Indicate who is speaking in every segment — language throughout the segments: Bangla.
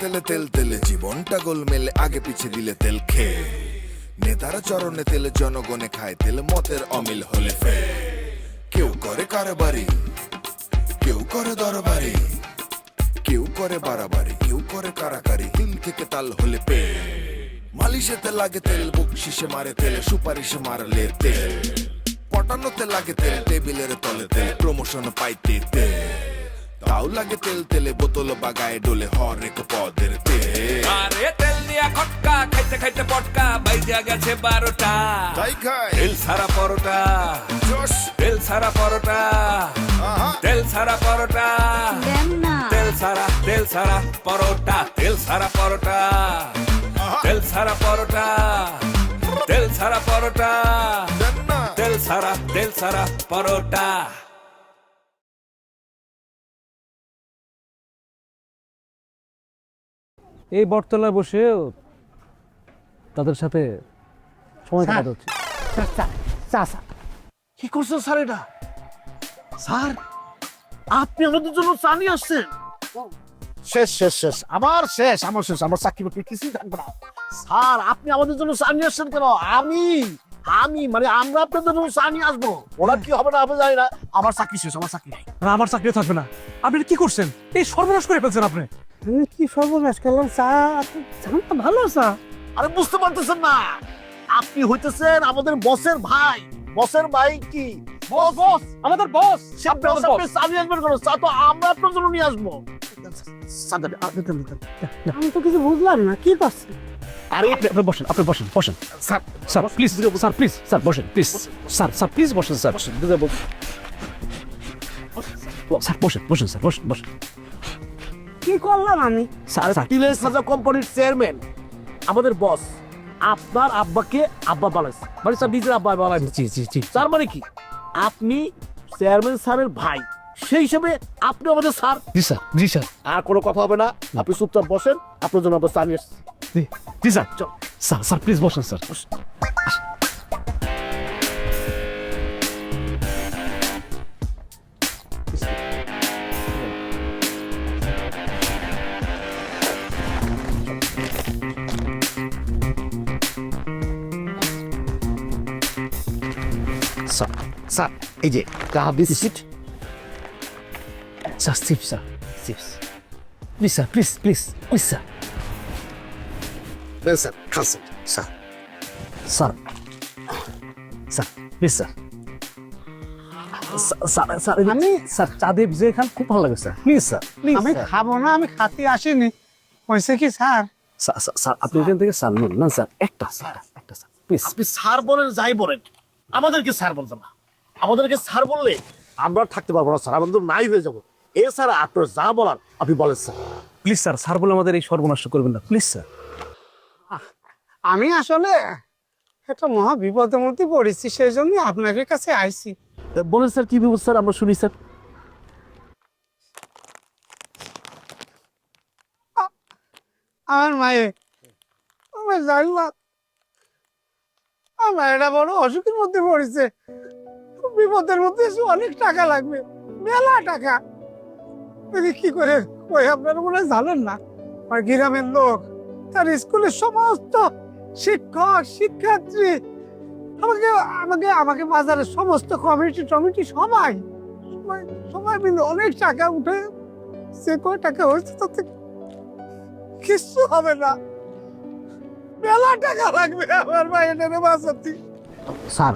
Speaker 1: তেলে তেল তেলে জীবনটা গোলমেলে আগে পিছে দিলে তেল খেয়ে নেতারা চরণে তেলে জনগণে খায় তেল মতের অমিল হলে ফে কেউ করে কারবারি কেউ করে দরবারি কেউ করে বাড়াবাড়ি কেউ করে কারাকারি দিল থেকে তাল হলে পে মালিশেতে লাগে তেল বকশিসে মারে তেল সুপারিশে মারলে তেল পটানোতে লাগে তেল টেবিলের তলে তেল প্রমোশন পাইতে তেল তাও লাগে তেল তেলে বোতল বাগায় ডোলে হরেক পদের তেল
Speaker 2: আরে তেল দিয়া খটকা খাইতে খাইতে পটকা বাইজা গেছে 12টা
Speaker 1: তাই খায়
Speaker 2: তেল সারা পরোটা
Speaker 1: জোশ
Speaker 2: তেল সারা পরোটা
Speaker 1: আহা
Speaker 2: তেল সারা পরোটা
Speaker 3: দেন না
Speaker 2: তেল সারা পরোটা তেল সারা পরোটা
Speaker 1: আহা
Speaker 2: তেল সারা পরোটা তেল সারা পরোটা
Speaker 1: দেন না
Speaker 2: তেল সারা পরোটা।
Speaker 4: এই বটতলায় বসে তাদের সাথে সময় কাটাতে হচ্ছে।
Speaker 5: কি করছেন স্যার এটা? স্যার আপনি আমাদের জন্য চা নিয়ে আসছেন? শেষ শেষ শেষ আমার শেষ আমার চাকরি বাকরি কিছুই থাকবে না। স্যার আপনি আমাদের জন্য চা নিয়ে আসছেন কেন? আমি মানে আমরা আপনাদের জন্য চা নিয়ে আসবো। ওরা কি হবে না আমি জানি না, আমার চাকরি শেষ, আমার চাকরি নাই।
Speaker 4: না, আমার চাকরি থাকবে না। আপনি কি করছেন? এই সর্বনাশ করে ফেলছেন আপনি।
Speaker 6: আমি কি সর্বনাশ করলাম? চা চাটা ভালো চা।
Speaker 5: আরে বুঝতে পারতেছেন না, আপনি হইতেছেন আমাদের বসের ভাই। বসের ভাই কি বস
Speaker 4: আমাদের বস।
Speaker 5: আপনি আমাদের আপনি চা নিয়ে আসবেন কেন? চা তো আমরা আপনার জন্য নিয়ে আসবো।
Speaker 6: আমি তো কিছু বুঝলাম না, কি করছে?
Speaker 5: আরে
Speaker 4: আপনি বসেন, বসেন। স্যার প্লিজ, স্যার বসেন প্লিজ। স্যার প্লিজ বসেন স্যার। স্যার বসেন স্যার, বসেন।
Speaker 6: কি করলাম আমি?
Speaker 4: স্যার
Speaker 5: তিলের সাজা কোম্পানির চেয়ারম্যান আমাদের বস আপনার আব্বাকে আব্বা বানাইছে, মানে স্যার নিজের আব্বা বানাইছে।
Speaker 4: জি।
Speaker 5: তার মানে কি আপনি চেয়ারম্যান স্যারের ভাই, সেই হিসেবে আপনি আমাদের স্যার।
Speaker 4: জি স্যার।
Speaker 5: আর কোনো কথা হবে না, আপনি চুপচাপ বসেন, আপনার জন্য আমরা চা নিয়ে আসছি।
Speaker 4: জি স্যার। স্যার প্লিজ বসেন স্যার।
Speaker 5: স্যার এই যে biscuit.
Speaker 4: Sir chips. Please sir, please sir.
Speaker 5: Sir খাচ্ছেন
Speaker 4: স্যার প্লিজ স্যার। স্যার চা দিয়ে ভিজে খান, খুব ভালো লাগে স্যার। প্লিজ স্যার,
Speaker 6: আমি খাবো না, আমি খাতে আসিনি। হয়েছে কি স্যার?
Speaker 4: স্যার আপনি এখান থেকে স্যার নুন না স্যার, একটা স্যার প্লিজ।
Speaker 5: আপনি স্যার বলেন যাই বলেন, আমাদেরকে স্যার বলতে না। আমাদেরকে স্যার বললে আমরা আর থাকতে পারবো না স্যার, আমাদের নাই হয়ে যাবো। এছাড়া আপনার যা বলার আপনি বলেন স্যার।
Speaker 4: প্লিজ স্যার বলে আমাদের এই সর্বনাশ করবেন না, প্লিজ স্যার।
Speaker 6: আমি আসলে একটা মহা বিপদের মধ্যে পড়েছি, সেই জন্য আপনাদের কাছে আইছি।
Speaker 5: বলেন স্যার কি বিপদ স্যার, আমরা শুনি স্যার।
Speaker 6: আমার মায়ে আমার জানলাম আমার এটা বড় অসুখের মধ্যে পড়েছে। বিপদের মধ্যে এসে অনেক টাকা লাগবে, মেলা টাকা। কি করে ওই আপনারা মনে হয় জানেন না, আমার গ্রামের লোক, তার স্কুলের সমস্ত শিক্ষক শিক্ষার্থী, আমাকে আমাকে আমাকে বাজারের সমস্ত কমিটি সবাই মিলে অনেক টাকা উঠে, সে কয় টাকা হয়েছে তাতে কিচ্ছু হবে না, মেলা টাকা লাগবে আমার ভাইয়ের বাঁচাতে।
Speaker 5: স্যার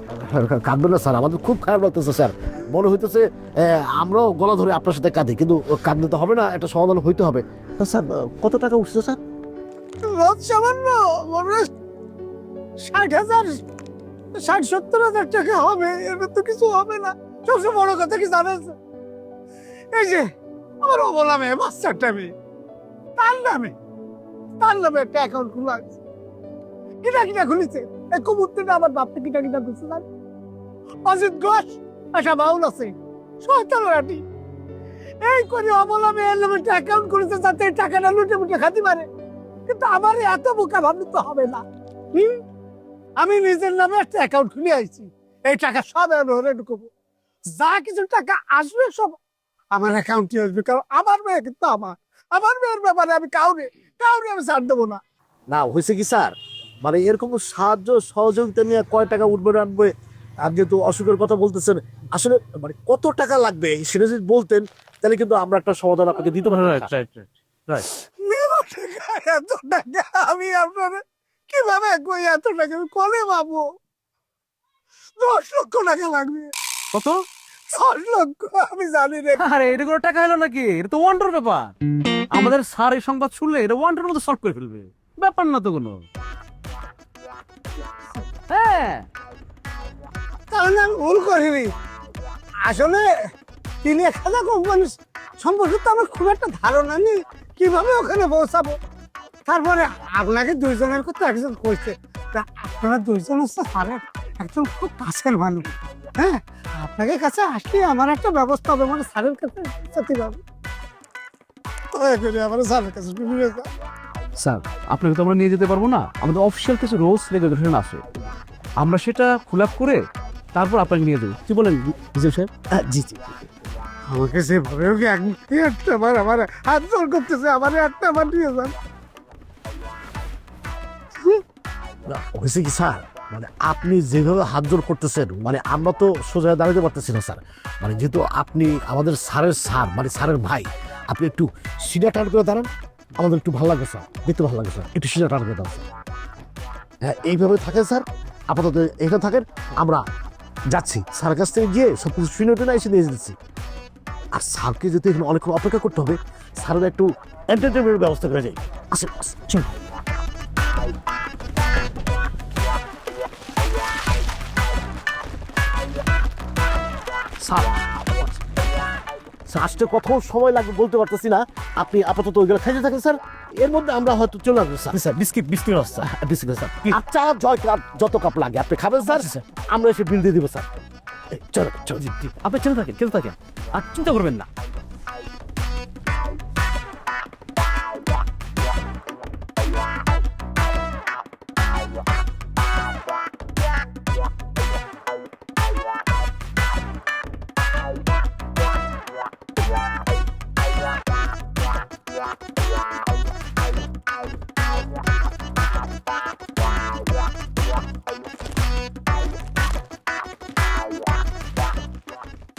Speaker 5: কাঁদবেন না স্যার, আমাদের খুব খারাপ লাগতেছে স্যার। মনে হইতেছে আমরাও গলা ধরে আপনার সাথে কাঁদি, কিন্তু কাঁদলে তো হবে না, একটা সমাধান হইতে হবে। স্যার কত টাকা উঠছে স্যার?
Speaker 6: সামান্য 60,000 60-70,000 টাকা হবে, এর তো কিছু হবে না। সবচেয়ে বড় কথা কি জানেন? এই যে আমার অবলা মেয়ে, বাচ্চাটা মেয়ে, তার নামে একটা অ্যাকাউন্ট খোলা আছে। কিটা খুলেছে এই কুমুরটা, আমার বাপটা কিটা খুলছে না। অজিত ঘোষ একটা বাউল আছে, শয়তানি এই করে অবলা মেয়ের নামে একটা অ্যাকাউন্ট খুলেছে, যাতে এই টাকাটা লুটে মুটে খাতে পারে। কিন্তু আমার এত বোকা ভাবলে তো হবে না। আমি নিজের নামে একটা অ্যাকাউন্ট খুলে আইছি, এই টাকা সব এনে ঢুকবো, যা কিছু টাকা আসবে সব আমার অ্যাকাউন্টে আসবে। কারণ আমার মেয়ে কিন্তু আমার মেয়ের ব্যাপারে আমি কাউরে কাউকে আমি ছাড় দেবো না।
Speaker 5: না হয়েছে কি স্যার, মানে এরকম সাহায্য সহযোগিতা নিয়ে কয় টাকা উঠবে না আনবে, আপনি যেহেতু অসুখের কথা বলতেছেন, আসলে মানে কত টাকা লাগবে সেটা যদি বলতেন তাহলে কিন্তু আমরা একটা সমাধান আপনাকে দিতে পারতাম।
Speaker 4: রাইট রাইট রাইট
Speaker 6: মেরো টাকা, এত টাকা আমি আপনার কিভাবে কই, এত টাকা আমি কলে পাবো? 10 লক্ষ টাকা লাগবে।
Speaker 4: কত?
Speaker 6: 10 লক্ষ, আমি জানি রে।
Speaker 4: আরে এটা কোনো টাকা হলো নাকি? এটা তো ওয়ান্ডার ব্যাপার। আমাদের স্যার এই সংবাদ শুনলে এটা ওয়ান্ডার মতো সলভ করে ফেলবে, ব্যাপার না তো কোনো। হ্যাঁ
Speaker 6: তাহলে আমি ভুল করিনি। আসলে তিনি একটা কোম্পানি সম্পর্কে তো আমার খুব একটা ধারণা নেই কিভাবে ওখানে পৌঁছাবো। তারপরে আপনাকে দুইজনের কথা একজন কইছে, তা আপনারা দুইজন হচ্ছে স্যারের একজন খুব কাছের মানুষ। হ্যাঁ, আপনাকে কাছে আসলে আমার একটা ব্যবস্থা হবে, মানে স্যারের কাছে যেতে পারবো। দয়া করে আমার স্যারের কাছে নিয়ে যান।
Speaker 4: স্যার, আপনাকে তো আমরা নিয়ে যেতে পারবো না, আমাদের অফিসিয়াল কিছু রুলস রেগুলেশন আছে, আমরা সেটা ফুল আপ করে তারপর আপনাকে নিয়ে যাবো। কি বলেন বিজয় সাহেব?
Speaker 5: জি জি।
Speaker 6: আমাকে সেভাবে ওকে একটা বার আমার হাত জোর করতেছে, আমার একটা বার নিয়ে যান।
Speaker 5: না, হয়েছে কি স্যার, মানে আপনি যেভাবে হাত জোর করতেছেন, মানে আমরা তো সোজা দাঁড়াতে পারতেছি না স্যার। মানে যেহেতু আপনি আমাদের স্যারের স্যার, মানে স্যারের ভাই, আপনি একটু সিধা টান করে দাঁড়ান, আমাদের একটু ভালো লাগবে স্যার, দেখতে ভালো লাগে স্যার, একটু সিধা টান করে দাঁড়ান স্যার। হ্যাঁ, এইভাবে থাকেন স্যার, আপাতত এখানে থাকেন, আমরা যাচ্ছি স্যারের কাছ থেকে গিয়ে সব কিছু শুনে টুনে এসে দিয়ে দিচ্ছি। আর স্যারকে যেতে এখানে অনেকক্ষণ অপেক্ষা করতে হবে, স্যারের একটু এন্টারটেনমেন্টের ব্যবস্থা করে যাই। আসেন চল। স্যার, স্যার আসতে কত সময় লাগবে বলতে পারতেছি না, আপনি আপাতত ওইগুলো খাইতে থাকেন স্যার, এর মধ্যে আমরা হয়তো চলে আসবো sir. Sir biscuit biscuit sir, biscuit sir, আচ্ছা জয় কাপ যত কাপ লাগে আপনি খাবেন স্যার, আমরা এসে বিল দিয়ে দিব স্যার। চলো চলো।
Speaker 4: আপনি খেলতে থাকেন আর চিন্তা করবেন না।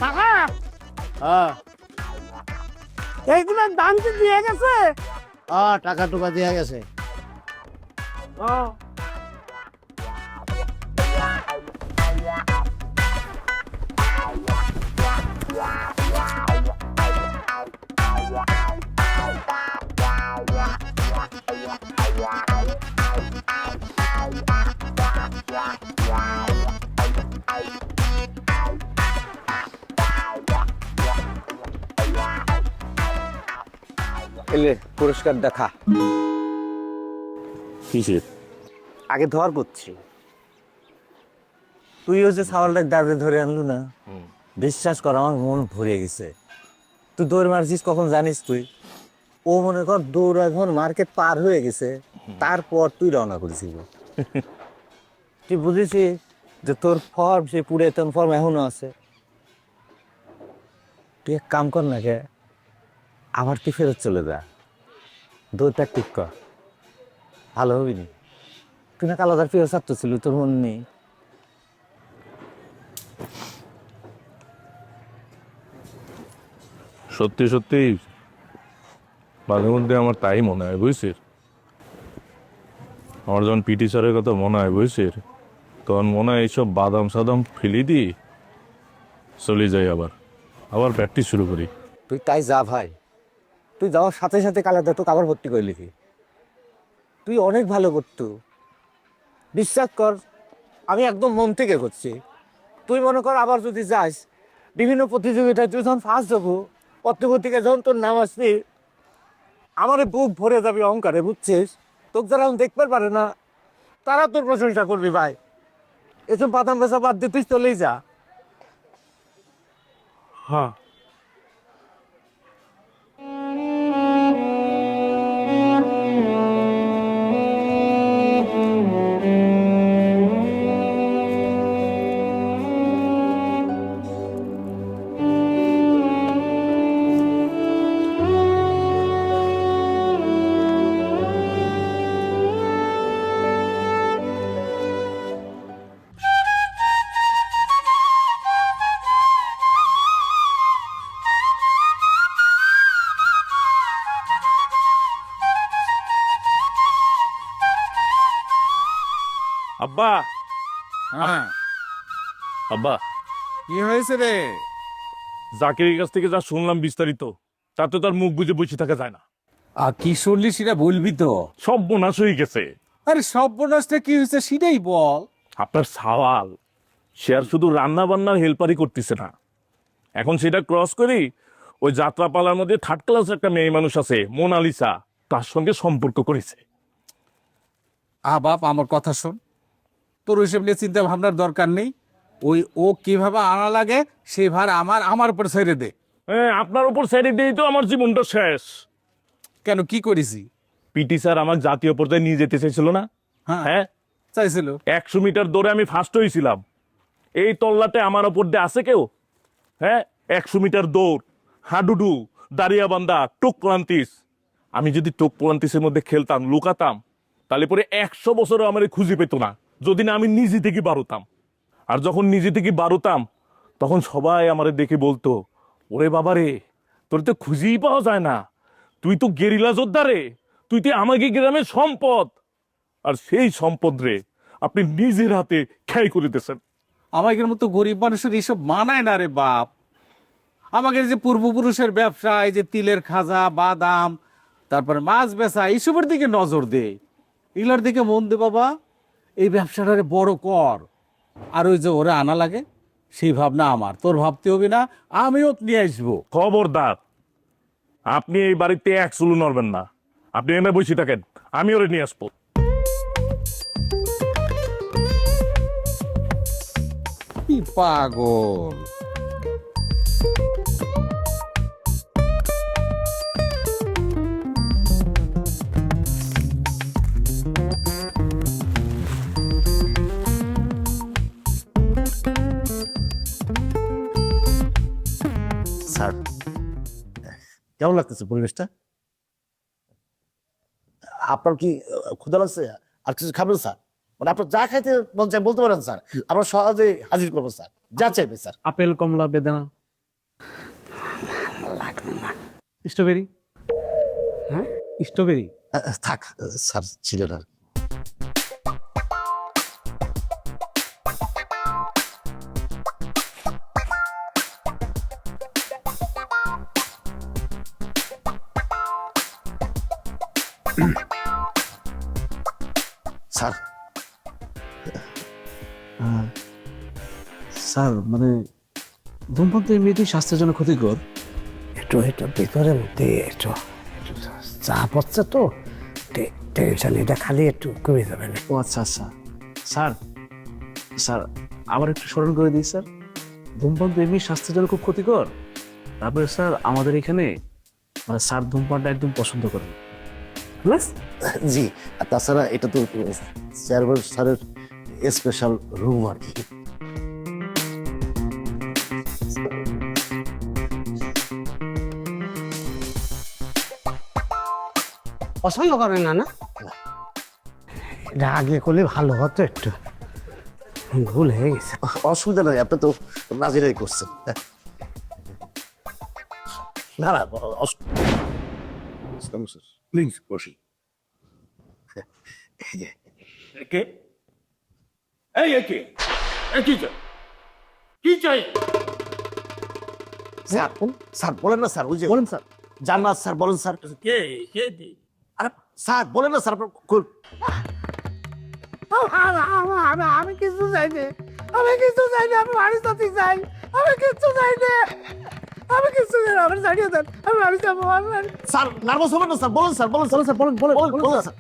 Speaker 6: কাকা,
Speaker 5: হ্যাঁ
Speaker 6: এইগুলোর দাম কি দিয়ে গেছে?
Speaker 5: টাকা টুকা দেওয়া গেছে।
Speaker 3: এলে পুরস্কার দেখা।
Speaker 5: কিসের?
Speaker 3: আগে ধর করছি, তুইও যে সাওয়ালটা দাঁড়ে ধরে আনলু না, বিশ্বাস কর আমার মন ভরে গেছে। তুই দৌড় মারছিস কখন জানিস? তুই ও মনে কর দৌড় এখন মার্কেট পার হয়ে গেছে, তারপর তুই রওনা করেছিস। তুই বুঝেছিস যে তোর ফর্ম সে পুরাতন ফর্ম এখনো আছে। তুই এক কাম কর না, কে আবার তুই ফেরত চলে যা, দৌড়টা ঠিক কর, ভালো হবি নি। তুই না কালাদার প্রিয় ছাত্র ছিল, তোর মন নেই?
Speaker 7: সত্যি সত্যি মাঝে মধ্যে আমার তাই মনে হয়, বুঝছিস? আমার যখন পিটি স্যারের কথা মনে হয়, বুঝছিস, তখন মনে হয় এইসব বাদাম সাদাম ফেলি দিই, চলে যাই, আবার প্র্যাকটিস শুরু করি।
Speaker 3: তুই তাই যা ভাই, তুই যাওয়ার সাথে সাথে কালাদা তোকে আবার ভর্তি করে লিখি। তুই অনেক ভালো করতু, বিশ্বাস কর, আমি একদম মন থেকে করছি। তুই মনে কর আবার যদি যাস বিভিন্ন প্রতিযোগিতায়, তুই যখন ফার্স্ট যাবো, পত্রপত্রিকা যখন তোর নাম আসবি, আমার বুক ভরে যাবি অহংকারে, বুঝছিস? তোকে যারা দেখতে পারে না তারা তোর প্রশংসা করবি ভাই। এসব বাদাম বেচা বাদ দিয়ে তুই চলেই যা।
Speaker 7: হ্যাঁ, আব্বা
Speaker 6: হ্যাঁ
Speaker 7: আব্বা
Speaker 6: কি হয়েছে রে?
Speaker 7: জাকিরের কাছ থেকে যা শুনলাম বিস্তারিত, তাতে তার মুখ বুঝে বসে থাকা যায় না।
Speaker 6: আর কি শুনলি সেটা বলবি তো।
Speaker 7: সব বোনাস হয়ে গেছে।
Speaker 6: আরে সর্বনাশটা কি হয়েছে সেটাই বল।
Speaker 7: আপনার সওয়াল, সে আর শুধু রান্না বান্নার হেল্পারই করতেছে না, এখন সেটা ক্রস করি ওই যাত্রাপালার মধ্যে থার্ড ক্লাস একটা মেয়ে মানুষ আছে মোনালিসা, তার সঙ্গে সম্পর্ক করেছে।
Speaker 6: বাপ আমার কথা শোন, তোর ওইসব নিয়ে চিন্তা ভাবনার দরকার নেই। ও কিভাবে আনা লাগে সে ভার আমার উপর ছেড়ে দে।
Speaker 7: হ্যাঁ, আপনার উপর ছেড়ে দিয়েই তো আমার জীবনটা শেষ।
Speaker 6: কেন, কি করেছি?
Speaker 7: পিটি স্যার আমাকে জাতীয় পর্যায়ে নিয়ে যেতে চাইছিল না?
Speaker 6: হ্যাঁ
Speaker 7: হ্যাঁ,
Speaker 6: চাইছিল।
Speaker 7: 100 মিটার দৌড়ে আমি ফার্স্ট হয়েছিলাম। এই তল্লাটে আমার ওপর দিয়ে আছে কেউ? হ্যাঁ, 100 মিটার দৌড়, হাডুডু, দাঁড়িয়াবান্ধা, টোক প্লান্তিস। আমি যদি টোক প্লান্তিসের মধ্যে খেলতাম, লুকাতাম, তাহলে পরে 100 বছরও আমার খুঁজে পেত না, যদি না আমি নিজে থেকে বারুতাম। আর যখন নিজে থেকে বারুতাম, তখন সবাই আমারে দেখে বলতো, ওরে বাবা রে, তোর তো খুঁজেই পাওয়া যায় না, তুই তো গেরিলা যোদ্ধা রে, তুই তো আমাকে গ্রামের সম্পদ। আর সেই সম্পদ রে আপনি নিজের হাতে খেয়াল করে দিয়েছেন।
Speaker 6: আমাদের মতো গরিব মানুষের এইসব মানায় না রে বাপ। আমাদের যে পূর্বপুরুষের ব্যবসা, এই যে তিলের খাজা, বাদাম, তারপরে মাছ বেচা, এইসবের দিকে নজর দে, এগুলোর দিকে মন দে বাবা। এই ব্যবসাটারে বড় কর। আর ওই যে ওরা আনা লাগে সেই ভাবনা আমার, তোর ভাবতে হবে না, আমিও নিয়ে আসবো।
Speaker 7: খবরদার, আপনি এই বাড়িতে এক চুলু নড়বেন না। আপনি এনে বসে থাকেন, আমি ওরে নিয়ে আসবো।
Speaker 6: কি পাগল!
Speaker 5: স্যার, কেমন লাগতেছে পরিবেশটা? আপনার কি ক্ষুধা লাগছে? আর কিছু খাবেন স্যার? মানে আপনার যা খাইতে মন চায় বলতে পারেন স্যার, আমরা সহজে হাজির করবো স্যার, যা চাইবে স্যার।
Speaker 4: আপেল, কমলা, বেদানা, স্ট্রবেরি। হ্যাঁ, স্ট্রবেরি।
Speaker 5: থাক স্যার, ছিল না। স্যার,
Speaker 4: স্যার মানে ধূমপান তো এমনিতেই স্বাস্থ্যের জন্য ক্ষতিকর।
Speaker 8: একটু ভিতরের মধ্যে একটু চাপ হচ্ছে তো, টেনশন, এটা খালি একটু কমে যাবে না।
Speaker 4: ও আচ্ছা আচ্ছা। স্যার স্যার আবার একটু স্মরণ করে দিই স্যার, ধূমপান তো এমনি স্বাস্থ্যের জন্য খুব ক্ষতিকর। তারপরে স্যার আমাদের এখানে মানে স্যার ধূমপানটা একদম পছন্দ করেন।
Speaker 5: জি, আর তাছাড়া এটা তো চেয়ারম্যান স্যারের স্পেশাল রুম আর কি।
Speaker 8: পছন্দ করে না? না, এটা আগে করলে ভালো হতো, একটু ভুল হয়ে গেছে।
Speaker 5: অসুবিধা নেই, আপনি তো নাজিরাই করছেন। না না,
Speaker 7: প্লিজ বসি। কে? এই কে? কি চাই? কি চাই?
Speaker 5: স্যার, স্যার বলেন না স্যার, ওই যে বলেন স্যার, জান্নাত স্যার, বলেন স্যার।
Speaker 7: কে? কে?
Speaker 5: আরে স্যার বলেন না স্যার, আপনার
Speaker 6: আমি কিছু চাইনি, আমি কিছু চাইনি, আমি বাড়ি যেতে চাই, আমি কিছু চাইনি, আমি কিছু চাই না, আমার ছাড়িয়ে দেন, আমি বাড়ি যাবো।
Speaker 5: স্যার নার্ভাস হবেন না স্যার, বলেন স্যার, বলেন স্যার, বলেন বলেন বলেন স্যার।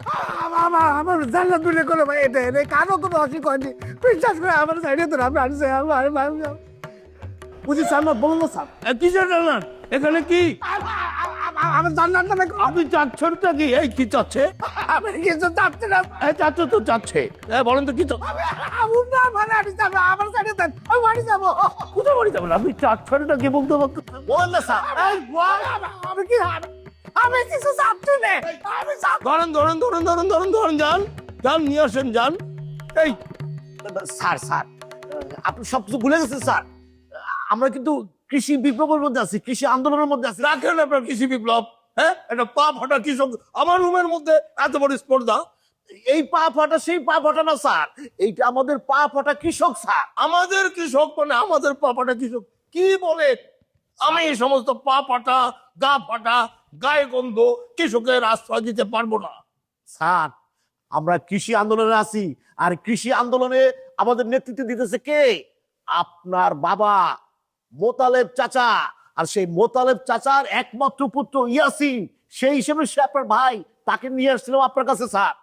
Speaker 6: আমার জানলা তুলে করে ভাই, এটা এটা কারো কোনো অসুখ হয়নি, বিশ্বাস করে আমার ছাড়িয়ে দেন, আমি বাড়ি যাই, আমি বাড়ি যাবো।
Speaker 5: বুঝি স্যার না, বলুন না স্যার।
Speaker 7: কি জানলাম এখানে কি?
Speaker 6: আমার জান্নাত নামে
Speaker 7: আপনি চাচ্ছেনটা কি? এই কি চাচ্ছে?
Speaker 6: আমি কিছু চাচ্ছি না।
Speaker 7: চাচ্ছে তো চাচ্ছে, বলেন তো কি তো?
Speaker 6: আমি যাবো, আমার ছাড়িয়ে দেন, আমি বাড়ি যাবো।
Speaker 7: কোথায় বাড়ি যাবেন আপনি? চাচ্ছেনটা কি বলতে পারতেন?
Speaker 5: বলেন না স্যার।
Speaker 6: আমি কি আমি কিছু চাচ্ছি না, আমি
Speaker 7: ধরেন ধরেন ধরেন ধরেন ধরেন ধরেন, যান যান, নিয়ে আসেন, যান। এই
Speaker 5: স্যার, স্যার আপনি সবকিছু ভুলে গেছেন স্যার, আমরা কিন্তু কৃষি বিপ্লবের মধ্যে আছি, কৃষি আন্দোলনের মধ্যে আছি।
Speaker 7: রাখেন আপনার কৃষি বিপ্লব। হ্যাঁ, একটা পা ফাটা কৃষক আমার রুমের মধ্যে এত বড় স্পর্ধা।
Speaker 5: এই পা ফাটা সেই পা ফাটা না স্যার, এইটা আমাদের পা ফাটা কৃষক স্যার।
Speaker 6: আমাদের কৃষক মানে আমাদের পাপাটা কৃষক কি বলে? আমি এই সমস্ত পা ফাটা, গা ফাটা, গায়ে গন্ধ কৃষকের আশ্রয় দিতে পারবো না।
Speaker 5: স্যার আমরা কৃষি আন্দোলনে আছি, আর কৃষি আন্দোলনে আমাদের নেতৃত্ব দিতেছে কে? আপনার বাবা মোতালেব চাচা। আর সেই মোতালেব চাচার একমাত্র পুত্র ইয়াসিন, সেই হিসেবে সে আপনার ভাই, তাকে নিয়ে আসছিলাম আপনার কাছে স্যার।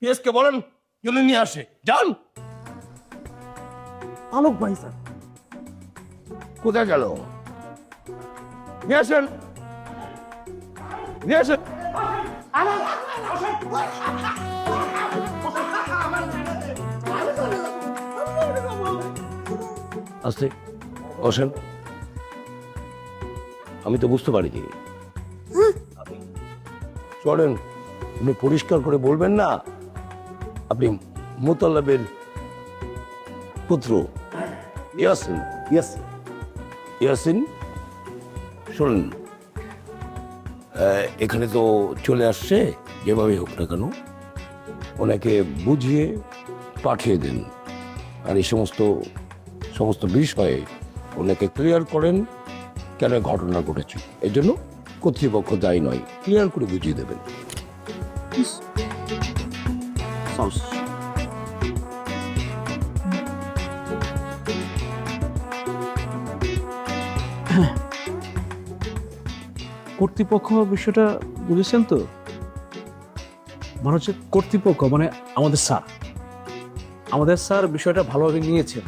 Speaker 6: পিএসকে বলেন জন্য নিয়ে আসে, যান।
Speaker 5: আলোক ভাই স্যার।
Speaker 6: কোথায় গেল? নিয়ে আসেন, নিয়ে আসেন।
Speaker 9: আস্তে বসেন। আমি তো বুঝতে পারিনি। চলেন, আপনি পরিষ্কার করে বলবেন না আপনি মোতালেবের পুত্র ইয়াসিন।
Speaker 5: ইয়াসিন।
Speaker 9: ইয়াসিন শোনেন, এখানে তো চলে আসছে, যেভাবে হোক না কেন ওনাকে বুঝিয়ে পাঠিয়ে দেন। আর এই সমস্ত বিষয়ে ওনাকে ক্লিয়ার করেন কেন ঘটনা ঘটেছে। এই জন্য কর্তৃপক্ষ দায়ী নয়, ক্লিয়ার করে বুঝিয়ে দেবেন।
Speaker 4: কর্তৃপক্ষ বিষয়টা বুঝেছেন তো? মানে হচ্ছে কর্তৃপক্ষ মানে আমাদের স্যার বিষয়টা ভালোভাবে নিয়েছেন,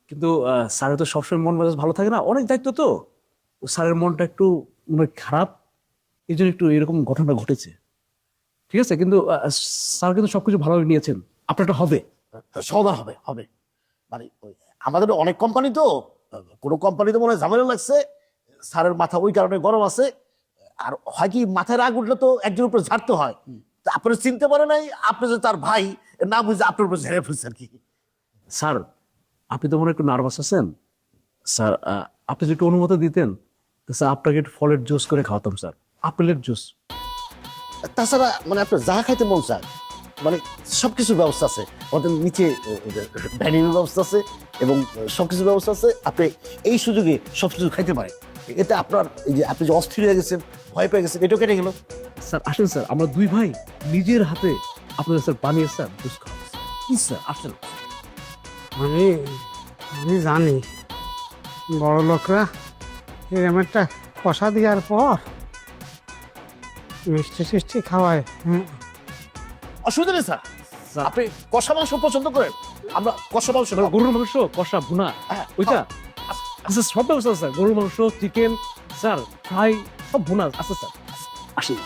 Speaker 4: কিন্তু স্যারের তো সবসময় মন মেজাজ ভালো থাকে না, অনেক দায়িত্ব তো। স্যারের মনটা একটু খারাপ, এই জন্য একটু এরকম ঘটনা ঘটেছে। ঠিক আছে, কিন্তু স্যার কিন্তু সবকিছু ভালোভাবে নিয়েছেন। আপনারটা হবে,
Speaker 5: সমাধান হবে হবে। মানে আমাদের অনেক কোম্পানি তো, কোনো কোম্পানিতে মনে হয় ঝামেলা লাগছে, স্যারের মাথা ওই কারণে গরম আছে। আর হয় কি, মাথায় রাগ উঠলে তো একজনের উপরে ঝাড়তে হয়। তা আপনারা চিনতে পারে নাই, আপনি যে তার ভাই না বুঝে আপনার উপরে ঝেড়ে ফেলছে আর কি।
Speaker 4: স্যার আপনি তো মনে হয় একটু নার্ভাস আছেন। স্যার আপনি যদি একটু অনুমতি দিতেন, স্যার আপনাকে একটু ফলের জুস করে খাওয়াতাম স্যার, আপেলের জুস।
Speaker 5: তাছাড়া মানে আপনার যা খাইতে মন চায়, মানে সবকিছুর ব্যবস্থা আছে আমাদের নিচে, ডাইনিংয়ের ব্যবস্থা আছে এবং সবকিছুর ব্যবস্থা আছে। আপনি এই সুযোগে সবকিছু খাইতে পারেন। এতে আপনার এই যে আপনি যে অস্থির হয়ে গেছেন, ভয় পেয়ে গেছেন, এটাও কেটে গেল।
Speaker 4: স্যার আসেন স্যার, আমরা দুই ভাই নিজের হাতে আপনাদের স্যার বানিয়ে স্যার জুস খাওয়াবো স্যার। আসেন।
Speaker 8: আমি জানি বড় লোকরা এরকম একটা কষা দেওয়ার পর মিষ্টি টিষ্টি খাওয়ায়।
Speaker 5: অসুবিধা নেই স্যার, আপনি কষা মাংস পছন্দ করেন, আমরা কষা মাংস খাবো।
Speaker 4: গরুর মাংস কষা ভুনা ওইটা আচ্ছা, সব ব্যবস্থা আছে স্যার। গরুর মাংস, চিকেন স্যার, ফ্রাই সব ভুনা আছে স্যার। আসেন।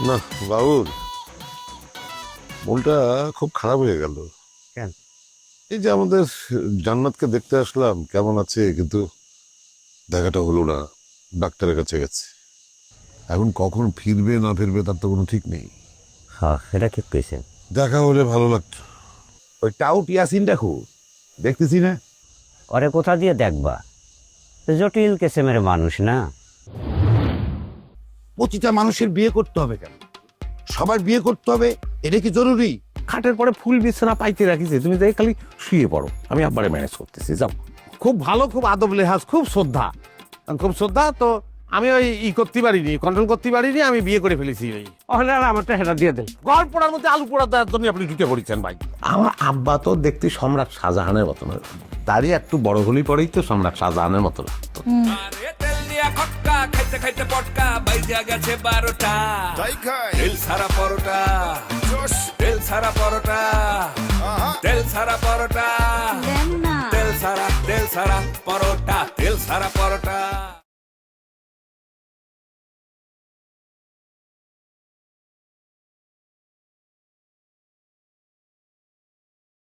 Speaker 10: না বাবুর মনটা খুব খারাপ হয়ে গেল।
Speaker 8: কেন?
Speaker 10: এই যে আমাদের জান্নাতকে দেখতে আসলাম কেমন আছে, কিন্তু দেখাটা হলো না। ডাক্তারের কাছে গেছে, এখন কখন ফিরবে না ফিরবে তার তো কোনো ঠিক নেই।
Speaker 8: হ্যাঁ, এটা ঠিক পেয়েছেন।
Speaker 10: দেখা হলে ভালো লাগতো।
Speaker 11: ওই টাউট ইয়াসিনটা খুব দেখতেছি না।
Speaker 8: ওরে কোথা দিয়ে দেখবা, জটিল কেসেমের মানুষ না।
Speaker 11: প্রতিটা মানুষের বিয়ে করতে হবে কেন? সবার বিয়ে করতে হবে এটা কি জরুরি? খাটের পরে ফুল বিছানা পাইতে রাখিছে, তুমি তাই খালি শুয়ে পড়ো, আমি আব্বারে ম্যানেজ করতেছি। যাও।
Speaker 6: খুব ভালো, খুব আদব লেহাজ, খুব শ্রদ্ধা, খুব শ্রদ্ধা। তো আমি ওই করতে পারিনি, কন্ট্রোল করতে পারিনি, আমি বিয়ে করে ফেলেছি। ওই আমারটা হেটা দিয়ে দেন। গড় পোড়ার মধ্যে আলু পোড়া দেওয়ার জন্য আপনি ঢুকে পড়েছেন ভাই।
Speaker 11: আমার আব্বা তো দেখতে সম্রাট শাহজাহানের মতো না, দাড়ি একটু বড় হলেই পরেই তো সম্রাট শাহজাহানের মতো লাগতো।
Speaker 2: আরে তেল দিয়া খটকা খাইতে খাইতে পটকা বাইজা গেছে 12টা।
Speaker 1: তাই খাই
Speaker 2: তেল ছাড়া পরোটা,
Speaker 1: জোশ।
Speaker 2: তেল ছাড়া পরোটা, তেল ছাড়া পরোটা, তেল ছাড়া পরোটা, তেল ছাড়া পরোটা।